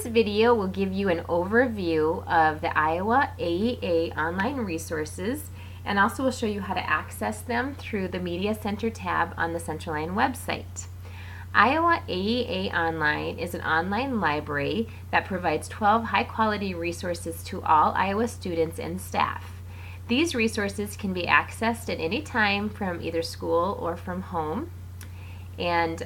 This video will give you an overview of the Iowa AEA online resources and also will show you how to access them through the Media Center tab on the Central Lyon website. Iowa AEA Online is an online library that provides 12 high-quality resources to all Iowa students and staff. These resources can be accessed at any time from either school or from home. And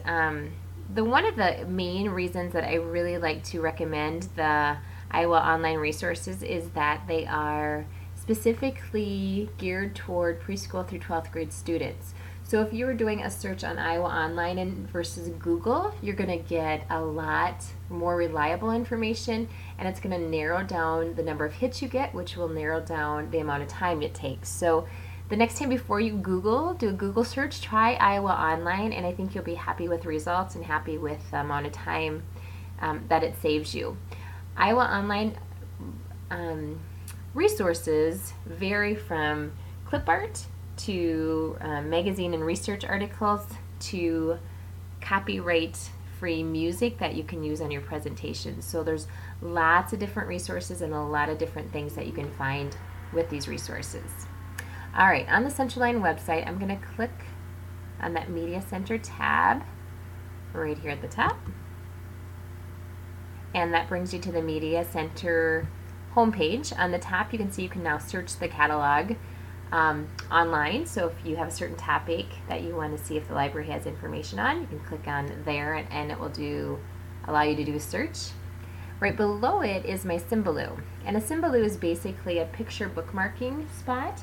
one of the main reasons that I really like to recommend the Iowa online resources is that they are specifically geared toward preschool through 12th grade students. So if you were doing a search on Iowa Online versus Google, you're going to get a lot more reliable information, and it's going to narrow down the number of hits you get, which will narrow down the amount of time it takes. So the next time before you do a Google search, try Iowa Online, and I think you'll be happy with the results and happy with the amount of time that it saves you. Iowa Online resources vary from clip art to magazine and research articles to copyright-free music that you can use on your presentation. So there's lots of different resources and a lot of different things that you can find with these resources. All right, on the Central Lyon website, I'm going to click on that Media Center tab right here at the top. And that brings you to the Media Center homepage. On the top, you can see you can now search the catalog online. So if you have a certain topic that you want to see if the library has information on, you can click on there and it will allow you to do a search. Right below it is my Symbaloo. And a Symbaloo is basically a picture bookmarking spot.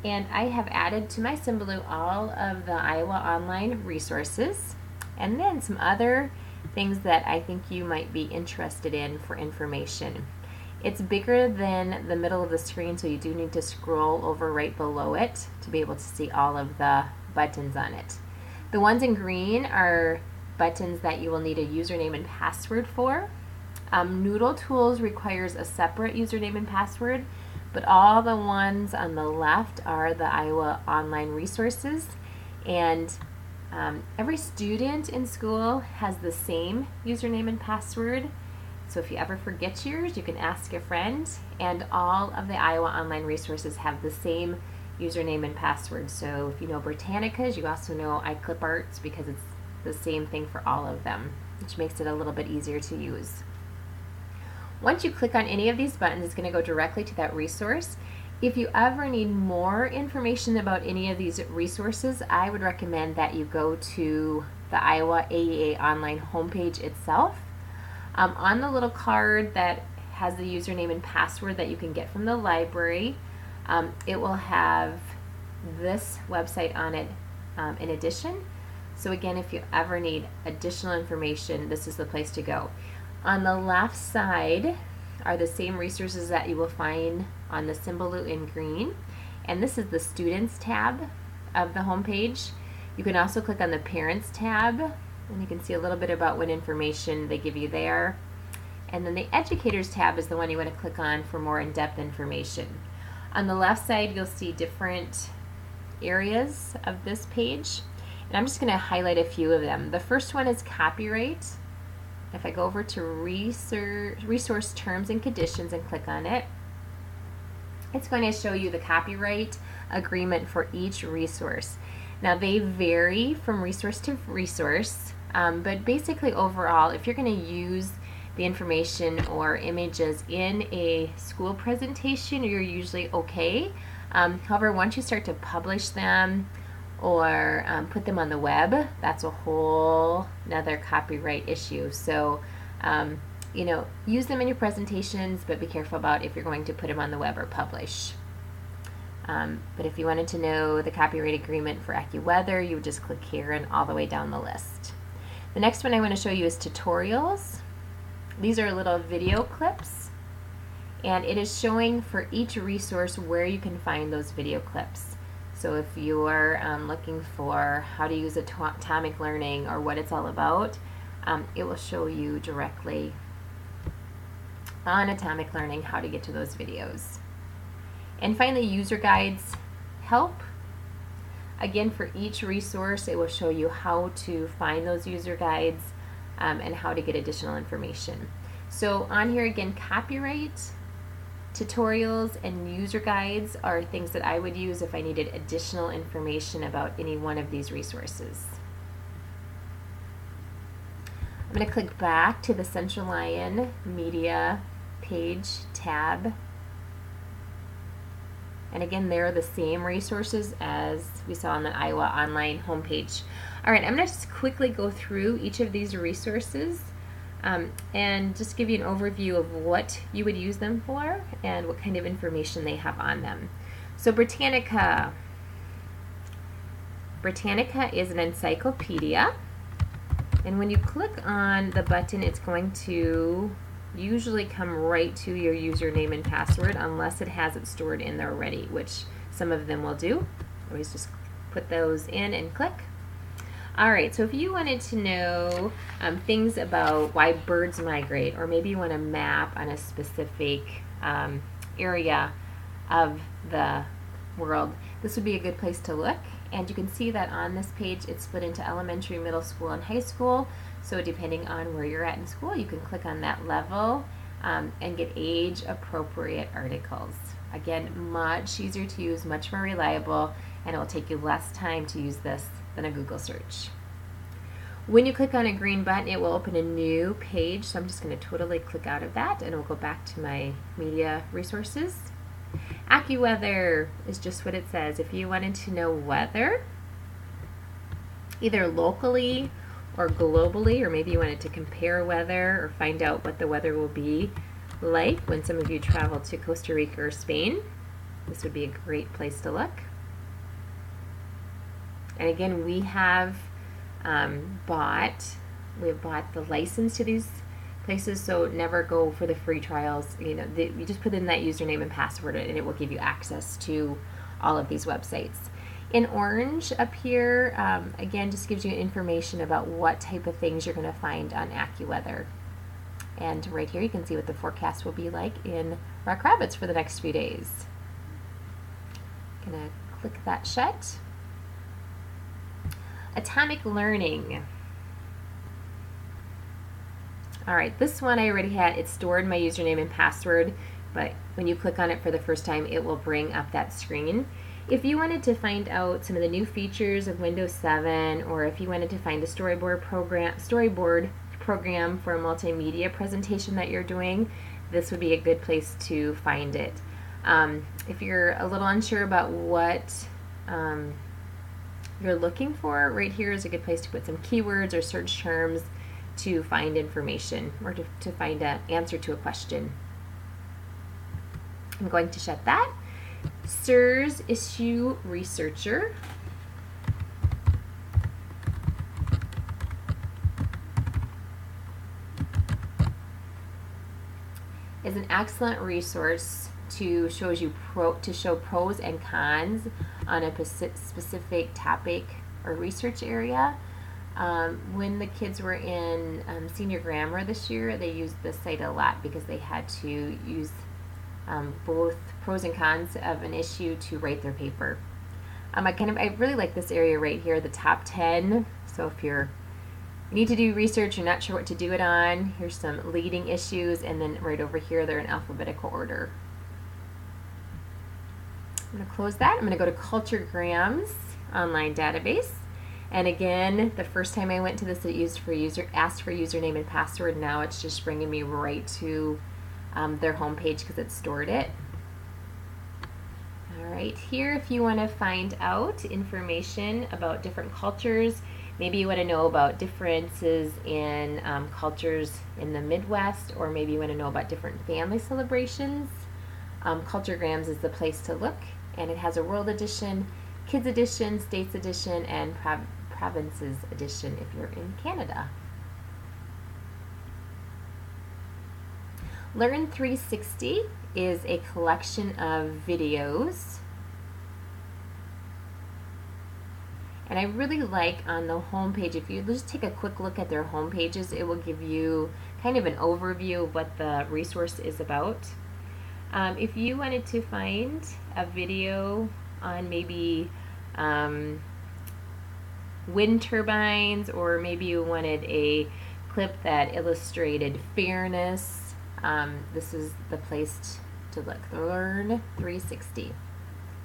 And I have added to my Symbaloo all of the Iowa online resources and then some other things that I think you might be interested in for information. It's bigger than the middle of the screen, so you do need to scroll over right below it to be able to see all of the buttons on it. The ones in green are buttons that you will need a username and password for. Noodle Tools requires a separate username and password, but all the ones on the left are the Iowa online resources, and every student in school has the same username and password. So if you ever forget yours, you can ask a friend, and all of the Iowa online resources have the same username and password. So if you know Britannicas, you also know iClipArts because it's the same thing for all of them, which makes it a little bit easier to use. Once you click on any of these buttons, it's going to go directly to that resource. If you ever need more information about any of these resources, I would recommend that you go to the Iowa AEA online homepage itself. On the little card that has the username and password that you can get from the library, it will have this website on it in addition. So again, if you ever need additional information, this is the place to go. On the left side are the same resources that you will find on the Symbaloo in green, and this is the Students tab of the homepage. You can also click on the Parents tab, and you can see a little bit about what information they give you there. And then the Educators tab is the one you want to click on for more in-depth information. On the left side, you'll see different areas of this page, and I'm just going to highlight a few of them. The first one is copyright. If I go over to resource terms and conditions and click on it, it's going to show you the copyright agreement for each resource. Now they vary from resource to resource, but basically overall, if you're going to use the information or images in a school presentation, you're usually okay. However, once you start to publish them or put them on the web, that's a whole another copyright issue. So use them in your presentations, but be careful about if you're going to put them on the web or publish. But if you wanted to know the copyright agreement for AccuWeather, you would just click here and all the way down the list. The next one I want to show you is tutorials. These are little video clips, and it is showing for each resource where you can find those video clips. So if you are looking for how to use atomic learning or what it's all about, it will show you directly on atomic learning how to get to those videos. And finally, user guides help. Again, for each resource, it will show you how to find those user guides and how to get additional information. So on here again, copyright, tutorials, and user guides are things that I would use if I needed additional information about any one of these resources. I'm going to click back to the Central Lyon Media page tab. And again, they're the same resources as we saw on the Iowa Online homepage. All right, I'm going to just quickly go through each of these resources and just give you an overview of what you would use them for and what kind of information they have on them. So Britannica. Britannica is an encyclopedia, and when you click on the button, it's going to usually come right to your username and password unless it has it stored in there already, which some of them will do. Always just put those in and click. Alright, so if you wanted to know things about why birds migrate, or maybe you want a map on a specific area of the world, this would be a good place to look. And you can see that on this page it's split into elementary, middle school, and high school. So depending on where you're at in school, you can click on that level and get age-appropriate articles. Again, much easier to use, much more reliable, and it will take you less time to use this than a Google search. When you click on a green button, it will open a new page. So I'm just going to totally click out of that, and we'll go back to my media resources. AccuWeather is just what it says. If you wanted to know weather, either locally or globally, or maybe you wanted to compare weather or find out what the weather will be like when some of you travel to Costa Rica or Spain, this would be a great place to look. And again, we have bought the license to these places, so never go for the free trials. You know, you just put in that username and password, and it will give you access to all of these websites. In orange up here, again, just gives you information about what type of things you're going to find on AccuWeather. And right here, you can see what the forecast will be like in Rock Rapids for the next few days. Gonna click that shut. Atomic Learning. Alright, this one I already had. It stored my username and password, but when you click on it for the first time, it will bring up that screen. If you wanted to find out some of the new features of Windows 7, or if you wanted to find a storyboard program for a multimedia presentation that you're doing, this would be a good place to find it. If you're a little unsure about what you're looking for, right here is a good place to put some keywords or search terms to find information, or to find an answer to a question. I'm going to shut that. SIRS Issue Researcher. Is an excellent resource to show pros and cons on a specific topic or research area. When the kids were in senior grammar this year, they used this site a lot because they had to use both pros and cons of an issue to write their paper. I really like this area right here, the top 10. So if you need to do research, you're not sure what to do it on, here's some leading issues, and then right over here they're in alphabetical order. I'm going to close that. I'm going to go to Culturegram's online database. And again, the first time I went to this, it asked for username and password. Now it's just bringing me right to their homepage because it stored it. All right, here if you want to find out information about different cultures, maybe you want to know about differences in cultures in the Midwest, or maybe you want to know about different family celebrations, Culturegrams is the place to look. And it has a World Edition, Kids Edition, States Edition, and Provinces Edition if you're in Canada. Learn 360 is a collection of videos. And I really like on the home page, if you just take a quick look at their home pages, it will give you kind of an overview of what the resource is about. If you wanted to find a video on maybe wind turbines, or maybe you wanted a clip that illustrated fairness. This is the place to look. Learn 360,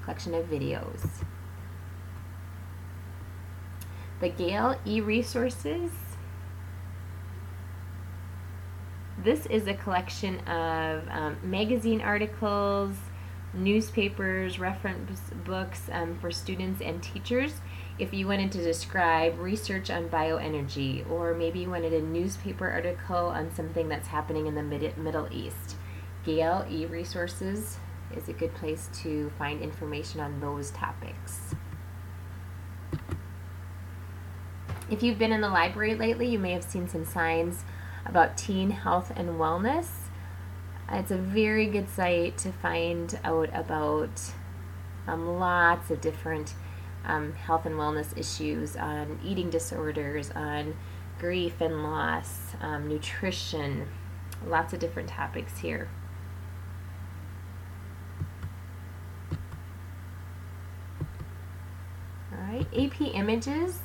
collection of videos. The Gale e-resources. This is a collection of magazine articles, newspapers, reference books for students and teachers. If you wanted to describe research on bioenergy, or maybe you wanted a newspaper article on something that's happening in the Middle East, Gale e-resources is a good place to find information on those topics. If you've been in the library lately, you may have seen some signs about teen health and wellness. It's a very good site to find out about lots of different health and wellness issues, on eating disorders, on grief and loss, nutrition, lots of different topics here. All right, AP Images.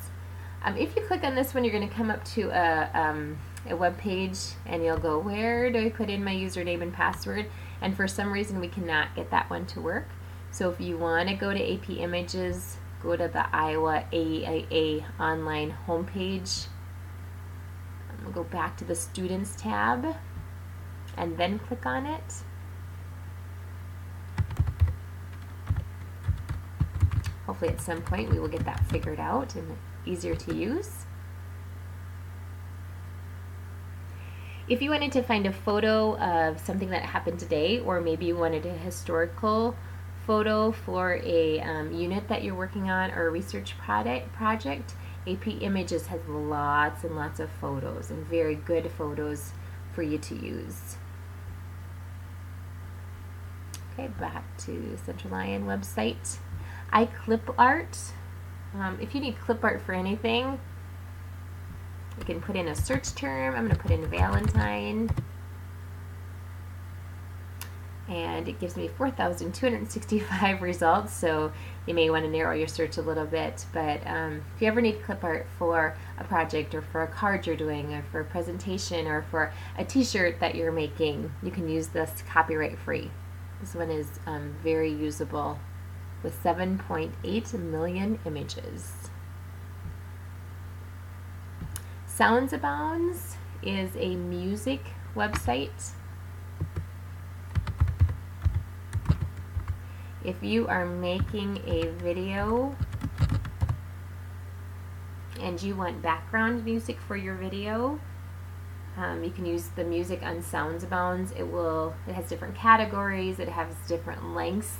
If you click on this one, you're going to come up to a web page, and you'll go, where do I put in my username and password? And for some reason we cannot get that one to work. So if you want to go to AP Images, go to the Iowa AEA online homepage. We'll go back to the Students tab and then click on it. Hopefully at some point we will get that figured out and easier to use. If you wanted to find a photo of something that happened today, or maybe you wanted a historical photo for a unit that you're working on, or a research project, AP Images has lots and lots of photos, and very good photos for you to use. Okay, back to Central Lyon website. iClipArt. If you need clip art for anything, you can put in a search term. I'm going to put in Valentine, and it gives me 4,265 results, so you may want to narrow your search a little bit. But if you ever need clip art for a project, or for a card you're doing, or for a presentation, or for a t-shirt that you're making, you can use this copyright free. This one is very usable, with 7.8 million images. Sounds Abounds is a music website. If you are making a video and you want background music for your video, you can use the music on Sounds Abounds. It has different categories. It has different lengths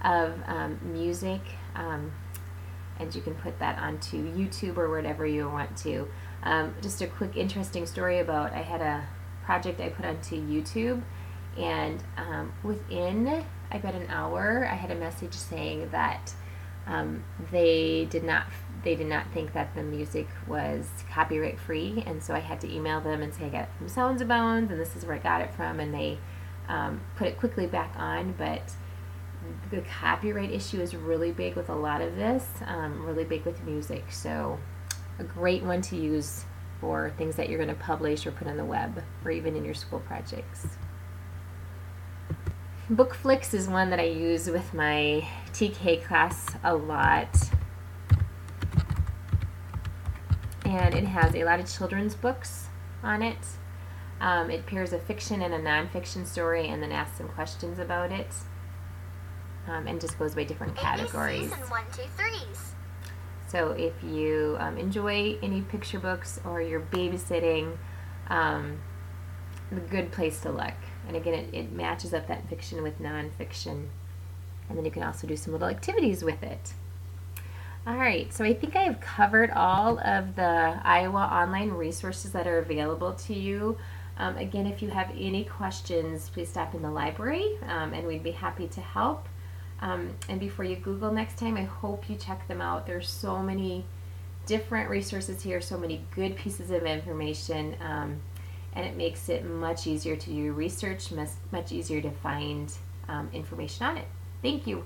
of music, and you can put that onto YouTube or whatever you want to. Just a quick interesting story about, I had a project I put onto YouTube, and within, I bet, an hour, I had a message saying that they did not think that the music was copyright free, and so I had to email them and say I got it from Sounds Abounds, and this is where I got it from, and they put it quickly back on. But the copyright issue is really big with a lot of this, really big with music, so a great one to use for things that you're going to publish or put on the web, or even in your school projects. Bookflix is one that I use with my TK class a lot, and it has a lot of children's books on it. It pairs a fiction and a nonfiction story, and then asks some questions about it, and just goes by different categories. Season 1, 2, 3s. So if you enjoy any picture books, or you're babysitting, a good place to look. And again, it matches up that fiction with nonfiction, and then you can also do some little activities with it. All right, so I think I have covered all of the Iowa online resources that are available to you. Again, if you have any questions, please stop in the library, and we'd be happy to help. And before you Google next time, I hope you check them out. There's so many different resources here, so many good pieces of information, and it makes it much easier to do research, much easier to find information on it. Thank you.